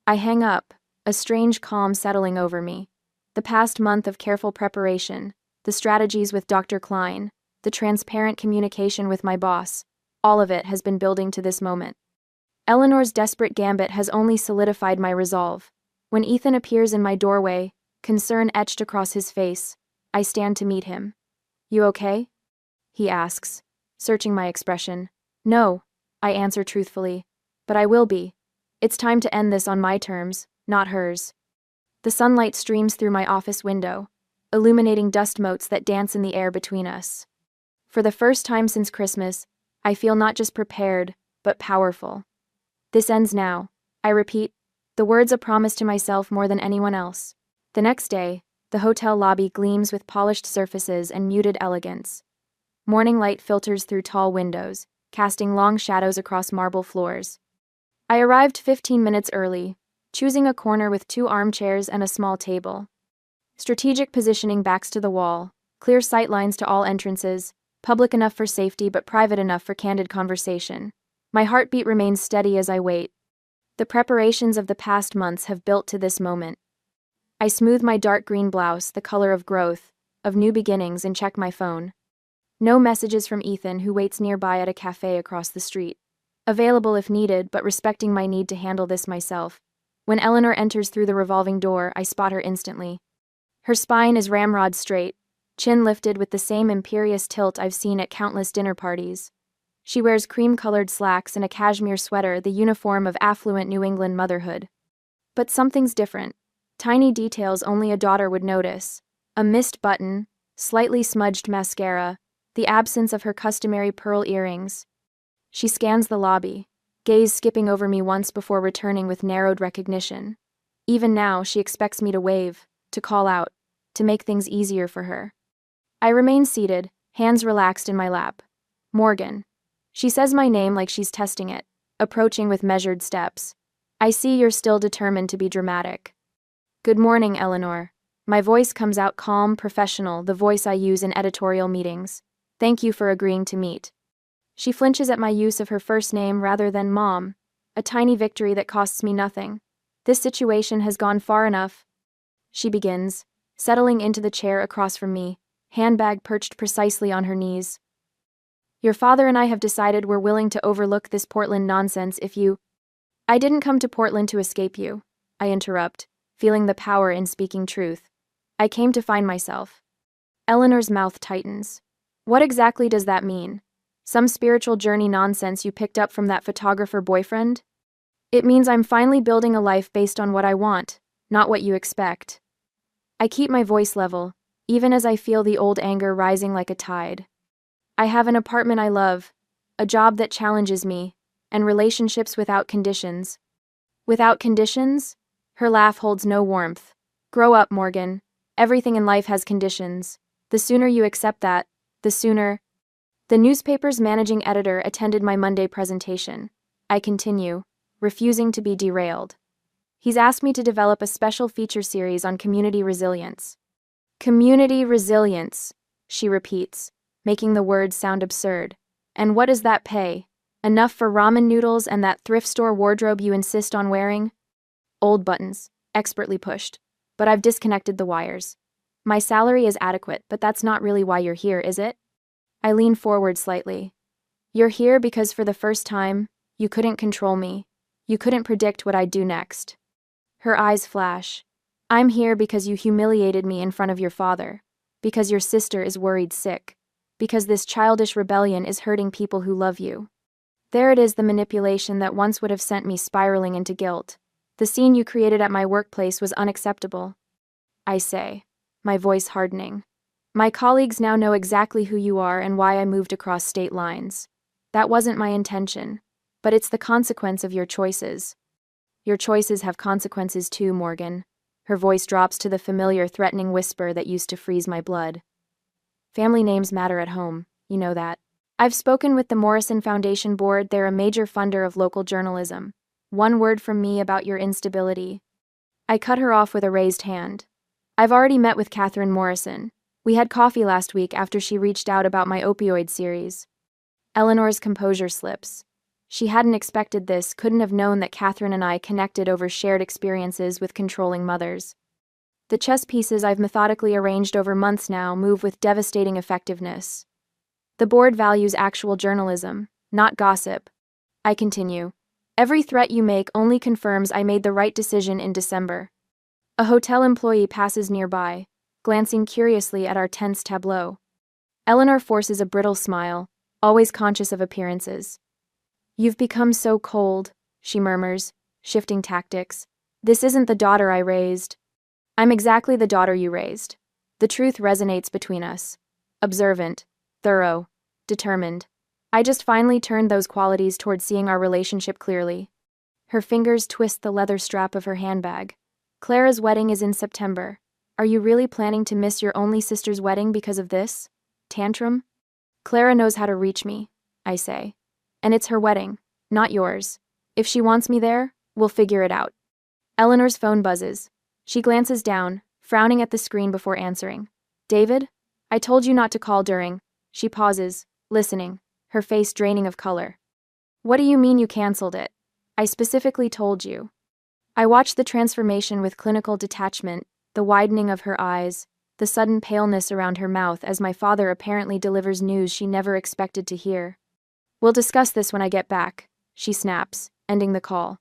I hang up, a strange calm settling over me. The past month of careful preparation, the strategies with Dr. Klein, the transparent communication with my boss, all of it has been building to this moment. Eleanor's desperate gambit has only solidified my resolve. When Ethan appears in my doorway, concern etched across his face, I stand to meet him. "You okay?" he asks, searching my expression. "No," I answer truthfully. "But I will be. It's time to end this on my terms, not hers." The sunlight streams through my office window, illuminating dust motes that dance in the air between us. For the first time since Christmas, I feel not just prepared, but powerful. This ends now, I repeat, the words a promise to myself more than anyone else. The next day, the hotel lobby gleams with polished surfaces and muted elegance. Morning light filters through tall windows, casting long shadows across marble floors. I arrived 15 minutes early, choosing a corner with 2 armchairs and a small table. Strategic positioning backs to the wall, clear sight lines to all entrances, public enough for safety but private enough for candid conversation. My heartbeat remains steady as I wait. The preparations of the past months have built to this moment. I smooth my dark green blouse, the color of growth, of new beginnings, and check my phone. No messages from Ethan, who waits nearby at a cafe across the street. Available if needed, but respecting my need to handle this myself. When Eleanor enters through the revolving door, I spot her instantly. Her spine is ramrod straight, chin lifted with the same imperious tilt I've seen at countless dinner parties. She wears cream-colored slacks and a cashmere sweater, the uniform of affluent New England motherhood. But something's different. Tiny details only a daughter would notice. A missed button, slightly smudged mascara, the absence of her customary pearl earrings. She scans the lobby, gaze skipping over me once before returning with narrowed recognition. Even now, she expects me to wave, to call out, to make things easier for her. I remain seated, hands relaxed in my lap. "Morgan." She says my name like she's testing it, approaching with measured steps. "I see you're still determined to be dramatic." "Good morning, Eleanor." My voice comes out calm, professional, the voice I use in editorial meetings. "Thank you for agreeing to meet." She flinches at my use of her first name rather than Mom, a tiny victory that costs me nothing. "This situation has gone far enough," she begins, settling into the chair across from me, handbag perched precisely on her knees. "Your father and I have decided we're willing to overlook this Portland nonsense if you—" "I didn't come to Portland to escape you," I interrupt, feeling the power in speaking truth. "I came to find myself." Eleanor's mouth tightens. "What exactly does that mean? Some spiritual journey nonsense you picked up from that photographer boyfriend?" "It means I'm finally building a life based on what I want, not what you expect." I keep my voice level, even as I feel the old anger rising like a tide. "I have an apartment I love, a job that challenges me, and relationships without conditions." "Without conditions?" Her laugh holds no warmth. "Grow up, Morgan. Everything in life has conditions. The sooner you accept that, the sooner—" The newspaper's managing editor attended my Monday presentation. I continue, refusing to be derailed. "He's asked me to develop a special feature series on community resilience." "Community resilience," she repeats, making the words sound absurd. "And what does that pay? Enough for ramen noodles and that thrift store wardrobe you insist on wearing?" "Old buttons, expertly pushed. But I've disconnected the wires. My salary is adequate, but that's not really why you're here, is it?" I lean forward slightly. "You're here because for the first time, you couldn't control me. You couldn't predict what I'd do next." Her eyes flash. "I'm here because you humiliated me in front of your father. Because your sister is worried sick. Because this childish rebellion is hurting people who love you." There it is, the manipulation that once would have sent me spiraling into guilt. "The scene you created at my workplace was unacceptable," I say, my voice hardening. "My colleagues now know exactly who you are and why I moved across state lines. That wasn't my intention, but it's the consequence of your choices." "Your choices have consequences too, Morgan." Her voice drops to the familiar, threatening whisper that used to freeze my blood. "Family names matter at home, you know that. I've spoken with the Morrison Foundation Board. They're a major funder of local journalism. One word from me about your instability—" I cut her off with a raised hand. "I've already met with Catherine Morrison. We had coffee last week after she reached out about my opioid series." Eleanor's composure slips. She hadn't expected this, couldn't have known that Catherine and I connected over shared experiences with controlling mothers. "The chess pieces I've methodically arranged over months now move with devastating effectiveness. The board values actual journalism, not gossip." I continue, Every threat you make only confirms I made the right decision in December. A hotel employee passes nearby, glancing curiously at our tense tableau. Eleanor forces a brittle smile, always conscious of appearances. You've become so cold, she murmurs, shifting tactics. This isn't the daughter I raised. I'm exactly the daughter you raised. The truth resonates between us. Observant, thorough, determined. I just finally turned those qualities toward seeing our relationship clearly. Her fingers twist the leather strap of her handbag. Clara's wedding is in September. Are you really planning to miss your only sister's wedding because of this? Tantrum? Clara knows how to reach me, I say. And it's her wedding, not yours. If she wants me there, we'll figure it out. Eleanor's phone buzzes. She glances down, frowning at the screen before answering. David? I told you not to call during. She pauses, listening, her face draining of color. What do you mean you canceled it? I specifically told you. I watched the transformation with clinical detachment, the widening of her eyes, the sudden paleness around her mouth as my father apparently delivers news she never expected to hear. We'll discuss this when I get back, she snaps, ending the call.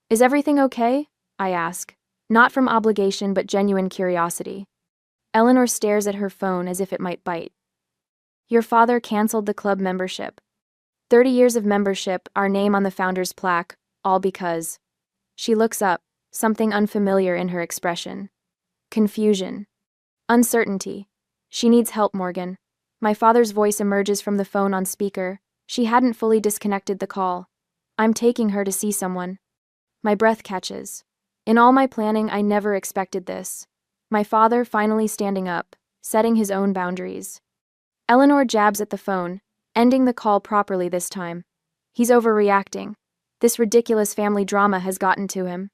Is everything okay? I ask, not from obligation but genuine curiosity. Eleanor stares at her phone as if it might bite. Your father canceled the club membership. 30 years of membership, our name on the founder's plaque, all because. She looks up, something unfamiliar in her expression. Confusion. Uncertainty. She needs help, Morgan. My father's voice emerges from the phone on speaker. She hadn't fully disconnected the call. I'm taking her to see someone. My breath catches. In all my planning, I never expected this. My father finally standing up, setting his own boundaries. Eleanor jabs at the phone, ending the call properly this time. He's overreacting. This ridiculous family drama has gotten to him.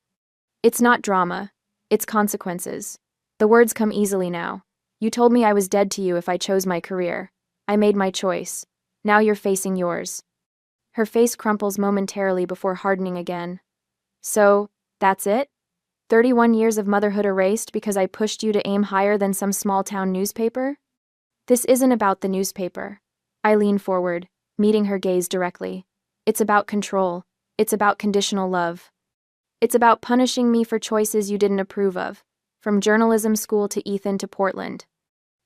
It's not drama. It's consequences. The words come easily now. You told me I was dead to you if I chose my career. I made my choice. Now you're facing yours. Her face crumples momentarily before hardening again. So, that's it? 31 years of motherhood erased because I pushed you to aim higher than some small-town newspaper? This isn't about the newspaper. I lean forward, meeting her gaze directly. It's about control. It's about conditional love. It's about punishing me for choices you didn't approve of, from journalism school to Ethan to Portland.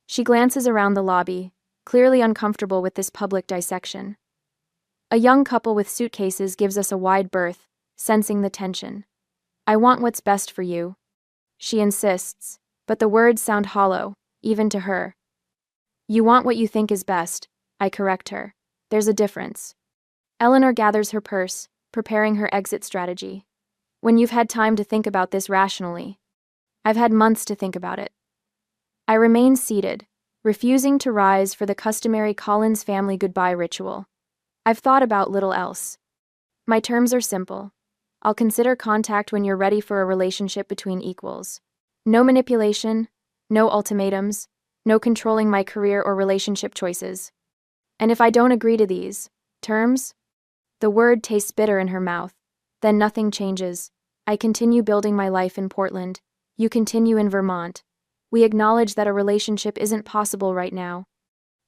She glances around the lobby, clearly uncomfortable with this public dissection. A young couple with suitcases gives us a wide berth, sensing the tension. I want what's best for you. She insists, but the words sound hollow, even to her. You want what you think is best, I correct her. There's a difference. Eleanor gathers her purse, preparing her exit strategy. When you've had time to think about this rationally. I've had months to think about it. I remain seated, refusing to rise for the customary Collins family goodbye ritual. I've thought about little else. My terms are simple. I'll consider contact when you're ready for a relationship between equals. No manipulation, no ultimatums, no controlling my career or relationship choices. And if I don't agree to these terms, the word tastes bitter in her mouth. Then nothing changes. I continue building my life in Portland. You continue in Vermont. We acknowledge that a relationship isn't possible right now.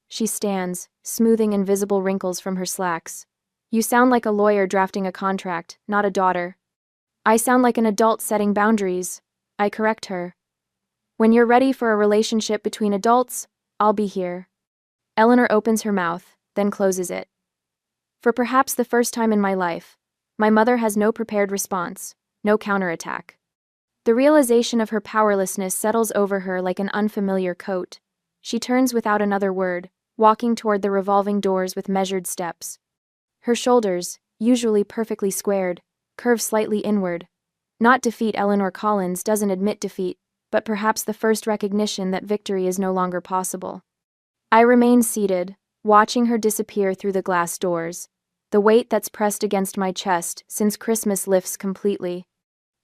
She stands, smoothing invisible wrinkles from her slacks. You sound like a lawyer drafting a contract, not a daughter. I sound like an adult setting boundaries. I correct her. When you're ready for a relationship between adults, I'll be here. Eleanor opens her mouth, then closes it. For perhaps the first time in my life, my mother has no prepared response, no counterattack. The realization of her powerlessness settles over her like an unfamiliar coat. She turns without another word, walking toward the revolving doors with measured steps. Her shoulders, usually perfectly squared, curve slightly inward. Not defeat. Eleanor Collins doesn't admit defeat, but perhaps the first recognition that victory is no longer possible. I remain seated, watching her disappear through the glass doors. The weight that's pressed against my chest since Christmas lifts completely.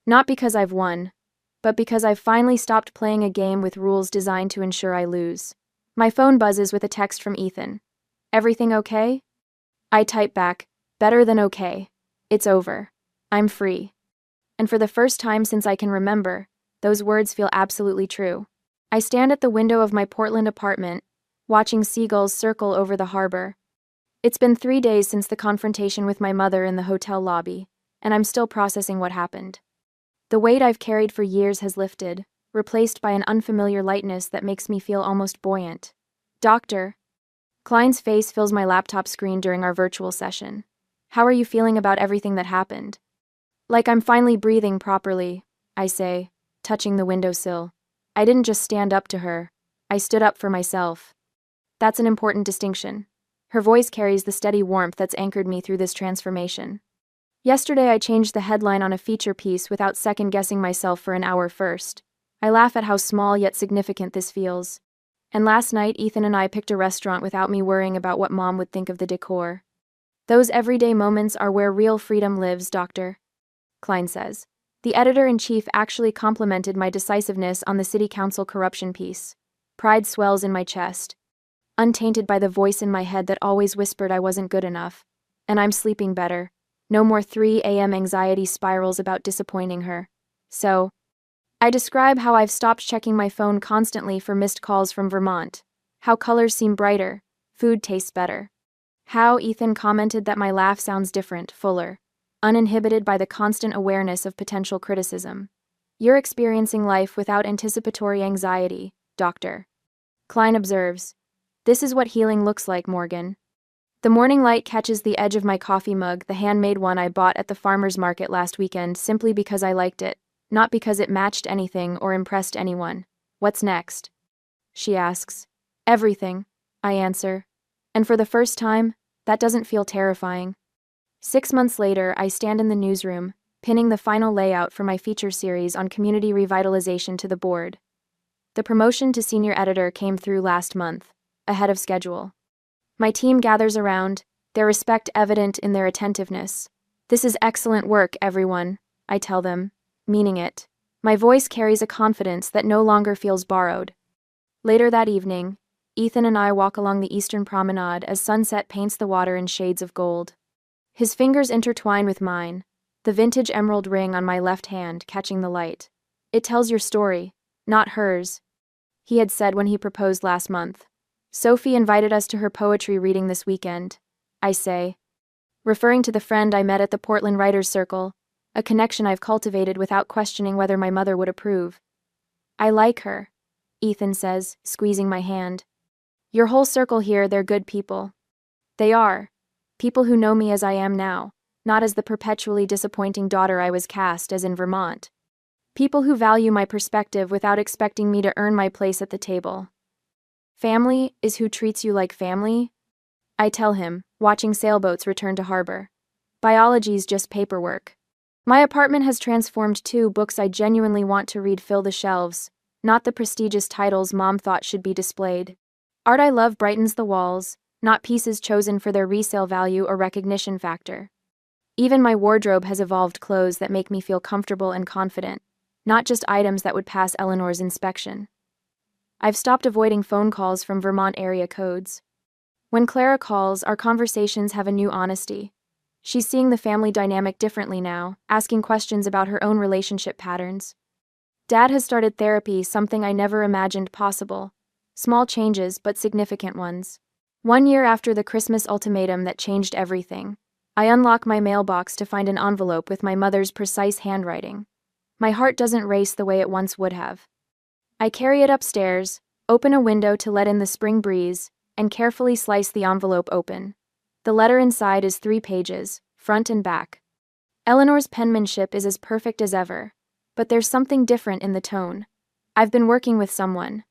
Not because I've won, but because I've finally stopped playing a game with rules designed to ensure I lose. My phone buzzes with a text from Ethan. Everything okay? I type back, better than okay. It's over. I'm free. And for the first time since I can remember, those words feel absolutely true. I stand at the window of my Portland apartment, watching seagulls circle over the harbor. It's been 3 days since the confrontation with my mother in the hotel lobby, and I'm still processing what happened. The weight I've carried for years has lifted, replaced by an unfamiliar lightness that makes me feel almost buoyant. Doctor. Klein's face fills my laptop screen during our virtual session. How are you feeling about everything that happened? Like I'm finally breathing properly, I say, touching the windowsill. I didn't just stand up to her. I stood up for myself. That's an important distinction. Her voice carries the steady warmth that's anchored me through this transformation. Yesterday I changed the headline on a feature piece without second-guessing myself for an hour first. I laugh at how small yet significant this feels. And last night Ethan and I picked a restaurant without me worrying about what Mom would think of the decor. Those everyday moments are where real freedom lives, Doctor. Klein says. The editor-in-chief actually complimented my decisiveness on the city council corruption piece. Pride swells in my chest, untainted by the voice in my head that always whispered I wasn't good enough. And I'm sleeping better. No more 3 a.m. anxiety spirals about disappointing her. So, I describe how I've stopped checking my phone constantly for missed calls from Vermont, how colors seem brighter, food tastes better. How Ethan commented that my laugh sounds different, fuller, uninhibited by the constant awareness of potential criticism. You're experiencing life without anticipatory anxiety, Doctor. Klein observes. This is what healing looks like, Morgan. The morning light catches the edge of my coffee mug, the handmade one I bought at the farmer's market last weekend simply because I liked it, not because it matched anything or impressed anyone. What's next? She asks. Everything, I answer. And for the first time, that doesn't feel terrifying. 6 months later, I stand in the newsroom, pinning the final layout for my feature series on community revitalization to the board. The promotion to senior editor came through last month, ahead of schedule. My team gathers around, their respect evident in their attentiveness. This is excellent work, everyone, I tell them, meaning it. My voice carries a confidence that no longer feels borrowed. Later that evening, Ethan and I walk along the eastern promenade as sunset paints the water in shades of gold. His fingers intertwine with mine, the vintage emerald ring on my left hand catching the light. It tells your story, not hers, he had said when he proposed last month. Sophie invited us to her poetry reading this weekend, I say, referring to the friend I met at the Portland Writers' Circle, a connection I've cultivated without questioning whether my mother would approve. I like her, Ethan says, squeezing my hand. Your whole circle here, they're good people. They are. People who know me as I am now, not as the perpetually disappointing daughter I was cast as in Vermont. People who value my perspective without expecting me to earn my place at the table. Family is who treats you like family, I tell him, watching sailboats return to harbor. Biology's just paperwork. My apartment has transformed too. Books I genuinely want to read fill the shelves, not the prestigious titles Mom thought should be displayed. Art I love brightens the walls, not pieces chosen for their resale value or recognition factor. Even my wardrobe has evolved clothes that make me feel comfortable and confident, not just items that would pass Eleanor's inspection. I've stopped avoiding phone calls from Vermont area codes. When Clara calls, our conversations have a new honesty. She's seeing the family dynamic differently now, asking questions about her own relationship patterns. Dad has started therapy, something I never imagined possible. Small changes, but significant ones. 1 year after the Christmas ultimatum that changed everything, I unlock my mailbox to find an envelope with my mother's precise handwriting. My heart doesn't race the way it once would have. I carry it upstairs, open a window to let in the spring breeze, and carefully slice the envelope open. The letter inside is 3 pages, front and back. Eleanor's penmanship is as perfect as ever, but there's something different in the tone. I've been working with someone,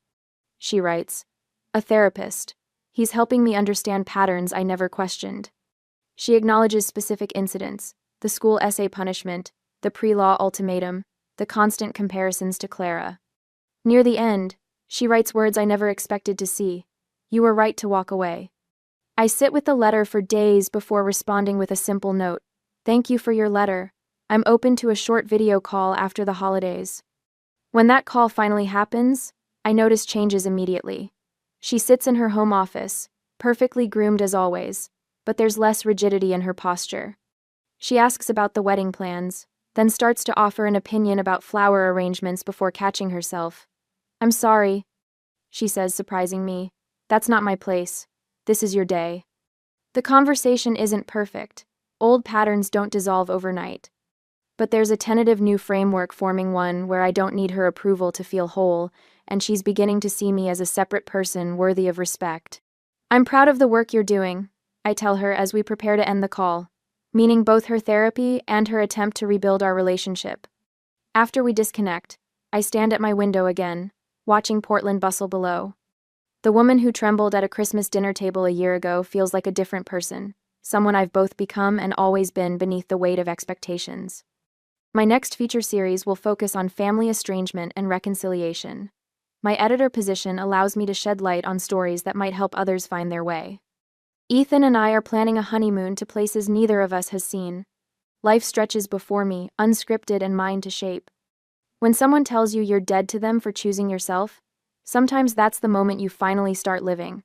she writes. A therapist. He's helping me understand patterns I never questioned. She acknowledges specific incidents, the school essay punishment, the pre-law ultimatum, the constant comparisons to Clara. Near the end, she writes words I never expected to see. You were right to walk away. I sit with the letter for days before responding with a simple note. Thank you for your letter. I'm open to a short video call after the holidays. When that call finally happens, I notice changes immediately. She sits in her home office, perfectly groomed as always, but there's less rigidity in her posture. She asks about the wedding plans, then starts to offer an opinion about flower arrangements before catching herself. I'm sorry, she says, surprising me. That's not my place. This is your day. The conversation isn't perfect. Old patterns don't dissolve overnight. But there's a tentative new framework forming, one where I don't need her approval to feel whole, and she's beginning to see me as a separate person worthy of respect. I'm proud of the work you're doing, I tell her as we prepare to end the call, meaning both her therapy and her attempt to rebuild our relationship. After we disconnect, I stand at my window again, watching Portland bustle below. The woman who trembled at a Christmas dinner table a year ago feels like a different person, someone I've both become and always been beneath the weight of expectations. My next feature series will focus on family estrangement and reconciliation. My editor position allows me to shed light on stories that might help others find their way. Ethan and I are planning a honeymoon to places neither of us has seen. Life stretches before me, unscripted and mine to shape. When someone tells you you're dead to them for choosing yourself, sometimes that's the moment you finally start living.